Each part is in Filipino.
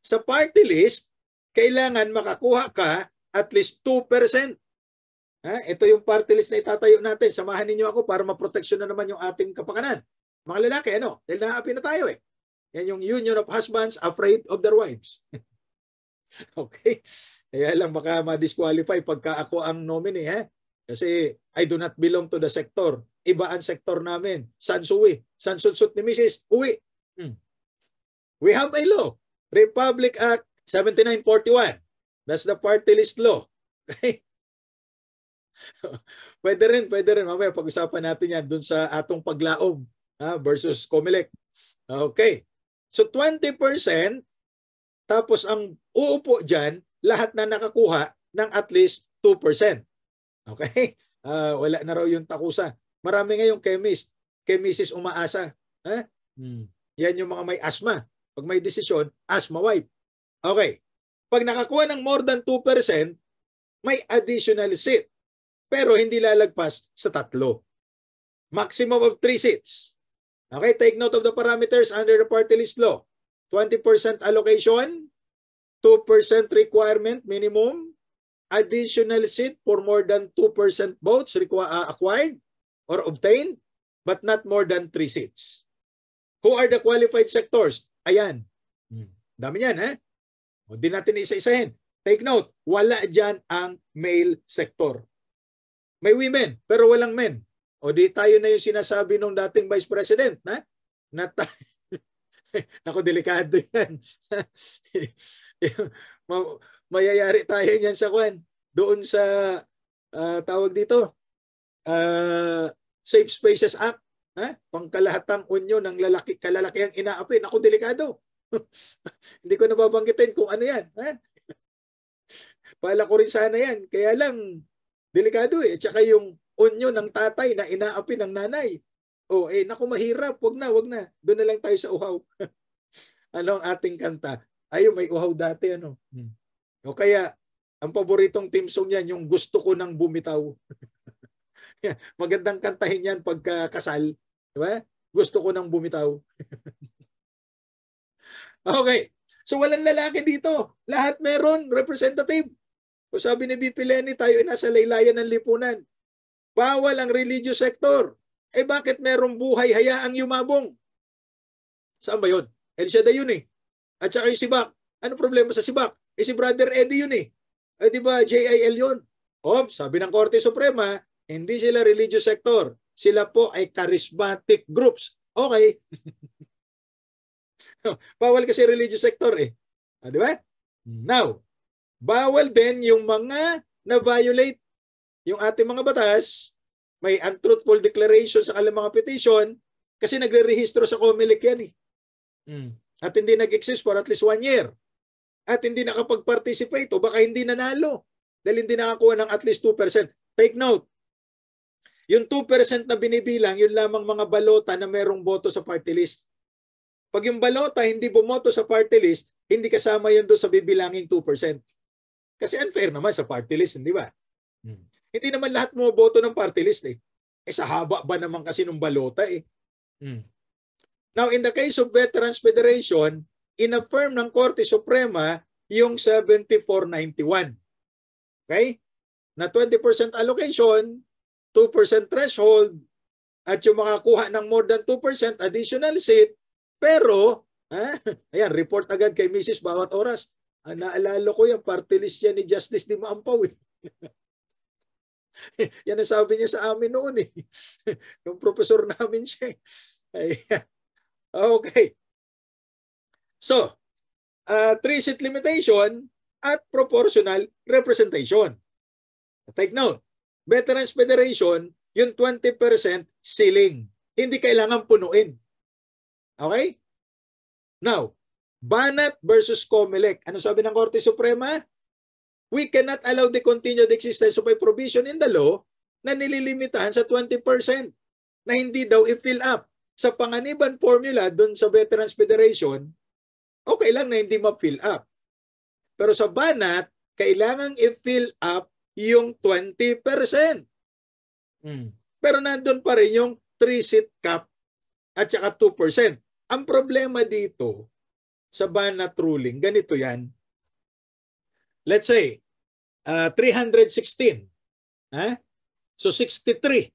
Sa party list, kailangan makakuha ka at least 2%. Ito yung party list na itatayo natin. Samahan ninyo ako para maproteksyon na naman yung ating kapakanan. Mga lalaki, ano? Dahil naapi na tayo eh. Yan yung Union of Husbands Afraid of Their Wives. Okay? Kaya lang baka ma-disqualify pagka ako ang nominee. Kasi I do not belong to the sector. Iba ang sektor namin. San suwi? San sutsut ni Mrs. Uwi. We have a law. Republic Act 7941. That's the party list law. Okay? Pwede rin. Mamaya pag-usapan natin yan dun sa atong paglaom versus COMELEC. Okay. So 20%, tapos ang uupo dyan, lahat na nakakuha ng at least 2%. Okay? Wala na raw yung takusa. Marami ngayong chemist. Chemist umaasa. Yan yung mga may asthma. Pag may desisyon, asthma wipe. Okay. Pag nakakuha ng more than 2%, may additional seat. Pero hindi lalagpas sa 3. Maximum of 3 seats. Okay, take note of the parameters under the party list law. 20% allocation, 2% requirement minimum, additional seat for more than 2% votes acquired or obtained, but not more than 3 seats. Who are the qualified sectors? Ayan. Dami yan, Hindi natin isa-isahin. Take note, wala dyan ang male sector. May women, pero walang men. O di tayo na yung sinasabi nung dating Vice President, Naku, delikado yan. Mayayari tayo niyan sa kwan. Doon sa, tawag dito, Safe Spaces Act. Pangkalahatang unyo ng kalalaki ang inaapi. Naku, delikado. Hindi ko nababanggitin kung ano yan. Pala ko rin sana yan. Kaya lang, delikado eh. Tsaka yung unyo ng tatay na inaapi ng nanay. Naku, mahirap. Wag na. Doon na lang tayo sa uhaw. Ano ang ating kanta? May uhaw dati, O kaya, ang paboritong team song yan, yung gusto ko nang bumitaw. Magandang kantahin yan pagka kasal. Diba? Gusto ko nang bumitaw. Okay. So walang lalaki dito. Lahat meron representative. O sabi ni BP Lenny, tayo ay nasa laylayan ng lipunan. Bawal ang religious sector. Bakit merong buhay hayaang yumabong? Saan ba yun? Elshada yun eh. At saka yung Sibak. Ano problema sa Sibak? Si Brother Eddie yun eh. Di ba JIL yun? Sabi ng Korte Suprema, hindi sila religious sector. Sila po ay charismatic groups. Okay. Bawal kasi religious sector eh. Di ba? Now, bawal din yung mga na-violate yung ating mga batas, may untruthful declaration sa kanilang mga petition kasi nagre-rehistro sa COMELEC yan eh. At hindi nag-exist for at least 1 year. At hindi nakapag-participate o baka hindi nanalo dahil hindi nakakuha ng at least 2%. Take note, yung 2% na binibilang, yun lamang mga balota na merong boto sa party list. Pag yung balota hindi bumoto sa party list, hindi kasama yun doon sa bibilangin 2%. Kasi unfair naman sa party list, hindi ba? Hindi naman lahat mo boto ng party list eh. Sa haba ba naman kasi ng balota eh. Now, in the case of Veterans Federation, in-affirm ng Korte Suprema yung 7491. Okay? Na 20% allocation, 2% threshold, at yung makakuha ng more than 2% additional seat, pero, ayan, report agad kay Mrs. bawat oras. Naalala ko yung party list yan ni Justice Di Maampaw eh. Yan ang sabi niya sa amin noon eh. Yung professor namin siya. Okay. So, 3-seat limitation at proportional representation. Take note, Veterans Federation, yung 20% ceiling. Hindi kailangan punuin. Okay? Now, Banat versus COMELEC. Ano sabi ng Korte Suprema? We cannot allow the continued existence of a provision in the law na nililimitahan sa 20% na hindi daw i-fill up. Sa panganiban formula doon sa Veterans Federation, okay lang na hindi ma-fill up. Pero sa Banat, kailangan i-fill up yung 20%. Pero nandun pa rin yung 3-seat cap at saka 2%. Ang problema dito, sa Banat ruling, ganito yan. Let's say, 316. So 63.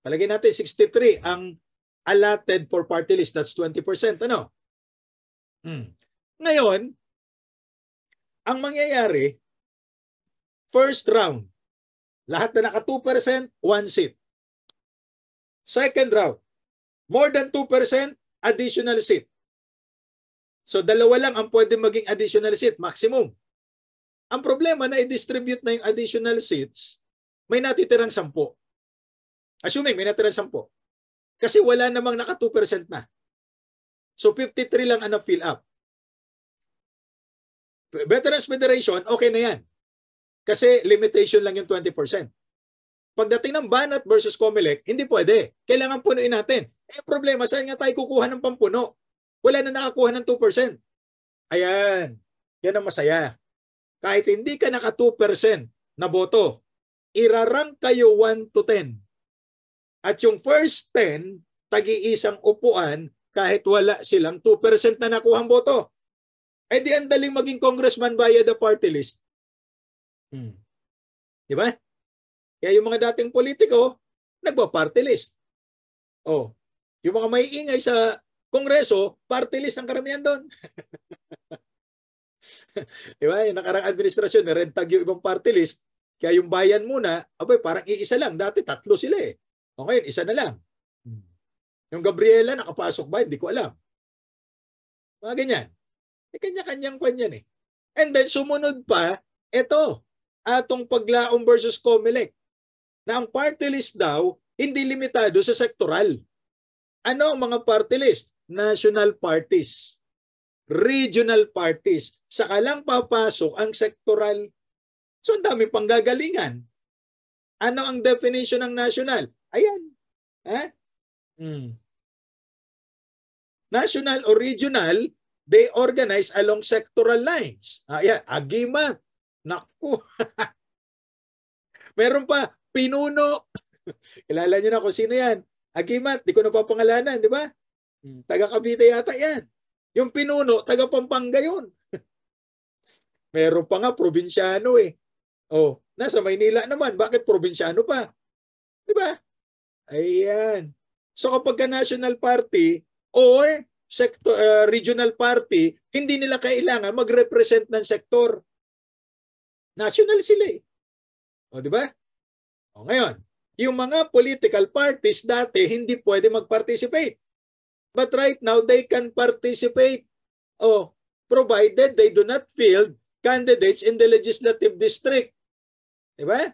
Palagay natin 63 ang allotted for party list. That's 20%. Ano? Ngayon, ang mangyayari, first round, lahat na naka 2%, 1 seat. Second round, more than 2%, additional seat. So dalawa lang ang pwede maging additional seat, maximum. Ang problema na i-distribute na yung additional seats, may natitirang 10. Assuming may natitirang 10. Kasi wala namang naka 2% na. So 53 lang ang na-fill up. Veterans Federation, okay na yan. Kasi limitation lang yung 20%. Pagdating ng Banat versus Comelec, hindi pwede. Kailangan punuin natin. Problema, saan nga tayo kukuha ng pampuno? Wala na nakakuha ng 2%. Ayan. Yan ang masaya. Kahit hindi ka naka 2% na boto, irarank kayo 1 to 10. At yung first 10, tagi-isang upuan kahit wala silang 2% na nakuhang boto. Eh di ang daling maging congressman via the party list. Di ba? Kaya yung mga dating politiko, nagpa-party list. Yung mga may ingay sa kongreso, party list ang karamihan doon. Diba? Yung nakarang administrasyon, narentag yung ibang party list. Kaya yung bayan muna, parang iisa lang. Dati 3 sila eh. O ngayon, isa na lang. Yung Gabriela, nakapasok ba? Hindi ko alam. Mga ganyan. Kanya-kanyang kanyan eh. And then, sumunod pa, atong Paglaom versus Comelec, na ang party list daw, hindi limitado sa sektoral. Ano ang mga party list? National parties. Regional parties. Saka lang papasok ang sektoral. So, ang dami pang gagalingan. Ano ang definition ng national? Ayan. National or regional, they organize along sectoral lines. Ayan. Agimat. Naku. Meron pa, pinuno. Kilala niyo na kung sino yan. Agimat, di ko napapangalanan, di ba? Taga Cavite yata yan. Yung pinuno, taga Pampanga yun. Meron pa nga, probinsyano eh. Nasa Maynila naman, bakit probinsyano pa? Di ba? Ayan. So kapag ka national party or regional party, hindi nila kailangan mag-represent ng sektor. National sila eh. Di ba? Ngayon, yung mga political parties dati hindi pwede mag-participate. But right now, they can participate. Provided they do not field candidates in the legislative district. Diba?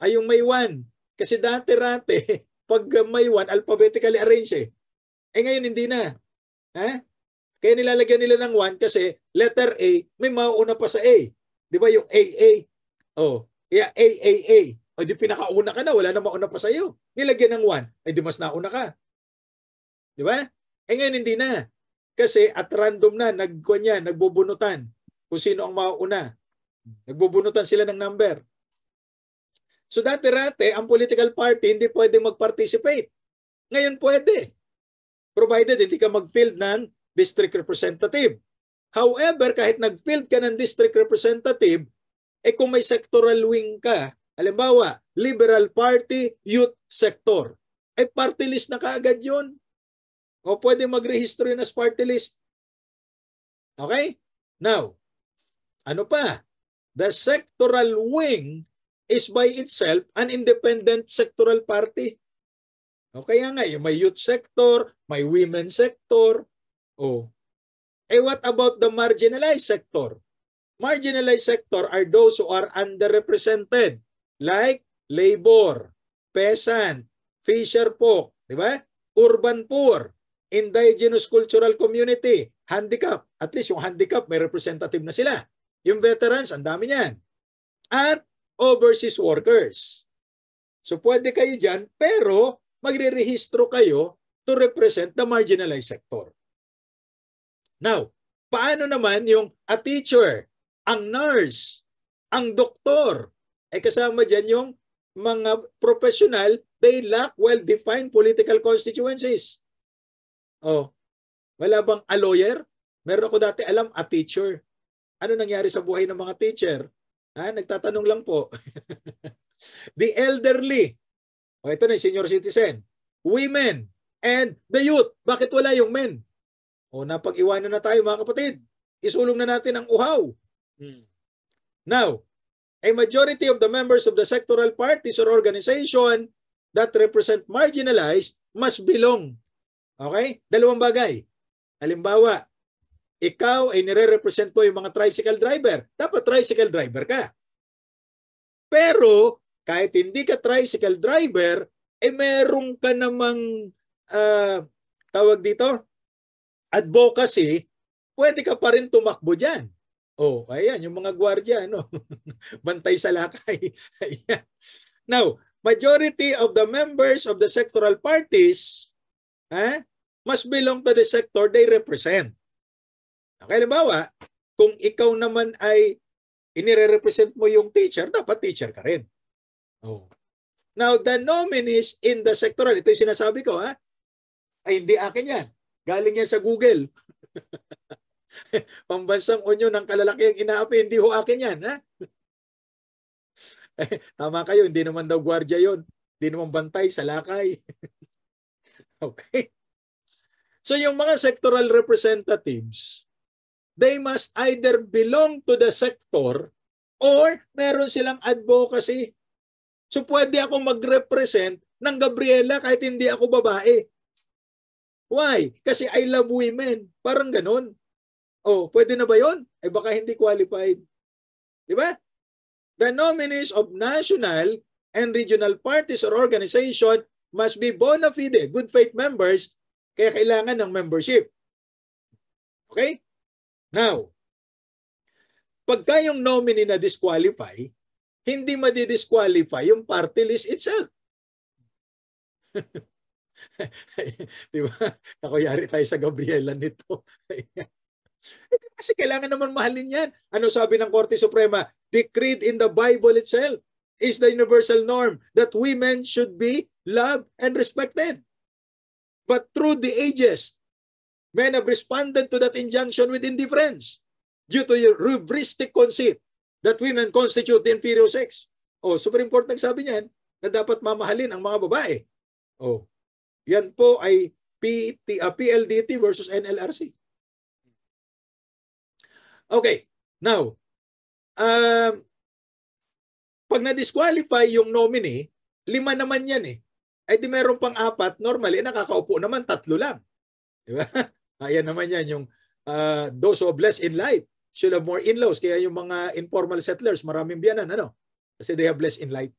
Yung may 1. Kasi dati-rate, pag may 1, alphabetically arranged eh. Ngayon hindi na. Kaya nilalagyan nila ng 1 kasi letter A, may mauuna pa sa A. Diba yung AA? AAA. Di pinakauna ka na, wala na mauna pa sa iyo. Nilagyan ng 1, di mas nauna ka. Di ba? Ngayon hindi na. Kasi at random na, nagbubunutan kung sino ang mauuna. Nagbubunutan sila ng number. So dati-rate, ang political party hindi pwede mag-participate. Ngayon pwede. Provided hindi ka mag-field ng district representative. However, kahit nag-field ka ng district representative, kung may sectoral wing ka, halimbawa, Liberal Party, Youth Sector, party list na kaagad yun. O pwede mag-rehistro yun as party list. Okay? Now, ano pa? The sectoral wing is by itself an independent sectoral party. Kaya nga, may youth sector, may women sector. What about the marginalized sector? Marginalized sector are those who are underrepresented, like labor, peasant, fisher folk, di ba? Urban poor, indigenous cultural community, handicap. At least yung handicap may representative na sila. Yung veterans, ang dami niyan. At overseas workers. So pwede kayo dyan, pero magre-rehistro kayo to represent the marginalized sector. Now, paano naman yung a teacher, ang nurse, ang doktor, kasama dyan yung mga professional, they lack well-defined political constituencies. Wala bang a lawyer? Meron ako dati alam, a teacher. Ano nangyari sa buhay ng mga teacher? Nagtatanong lang po. The elderly. O ito na, senior citizen. Women and the youth. Bakit wala yung men? O napag-iwanan na tayo mga kapatid. Isulong na natin ang uhaw. Now, a majority of the members of the sectoral parties or organization that represent marginalized must belong. Okay? Dalawang bagay. Halimbawa, ikaw ay nire-represent mo yung mga tricycle driver. Dapat tricycle driver ka. Pero, kahit hindi ka tricycle driver, meron ka namang tawag dito, advocacy, pwede ka pa rin tumakbo dyan. Oh, ayan, yung mga gwardiya, no? Bantay sa lakay. Now, majority of the members of the sectoral parties must belong to the sector they represent. Okay, halimbawa, kung ikaw naman ay inire-represent mo yung teacher, dapat teacher ka rin. Oh. Now, the nominees in the sectoral, ito yung sinasabi ko, ay hindi akin yan. Galing yan sa Google. Pambansang unyo ng kalalakiang inaapi, hindi ho akin yan. Tama kayo, hindi naman daw gwardiya yon. Hindi naman bantay sa lakay. Okay? So yung mga sectoral representatives, they must either belong to the sector or meron silang advocacy. So pwede ako mag-represent ng Gabriela kahit hindi ako babae. Why? Kasi I love women. Parang ganun. Oh, pwede na ba yun? Ay baka hindi qualified. Di ba? The nominees of national and regional parties or organization must be bona fide, good faith members, kaya kailangan ng membership. Okay? Now, pagka yung nominee na disqualify, hindi madi-disqualify yung party list itself. Diba? Nakuyari tayo sa Gabriela nito. Kasi kailangan naman mahalin yan. Ano sabi ng Korte Suprema? Decreed in the Bible itself is the universal norm that women should be loved and respected. But through the ages, men have responded to that injunction with indifference due to your hubristic conceit that women constitute the inferior sex. Oh, super important sabi niyan na dapat mamahalin ang mga babae. Oh, yan po ay PLDT versus NLRC. Okay, now, pag na-disqualify yung nominee, 5 naman yan eh. Ay di meron pang 4, normally, nakakaupo naman 3 lang. Diba? Ayan naman yan, yung those who are blessed in life should have more in-laws. Kaya yung mga informal settlers, maraming biyanan, ano? Kasi they have blessed in life.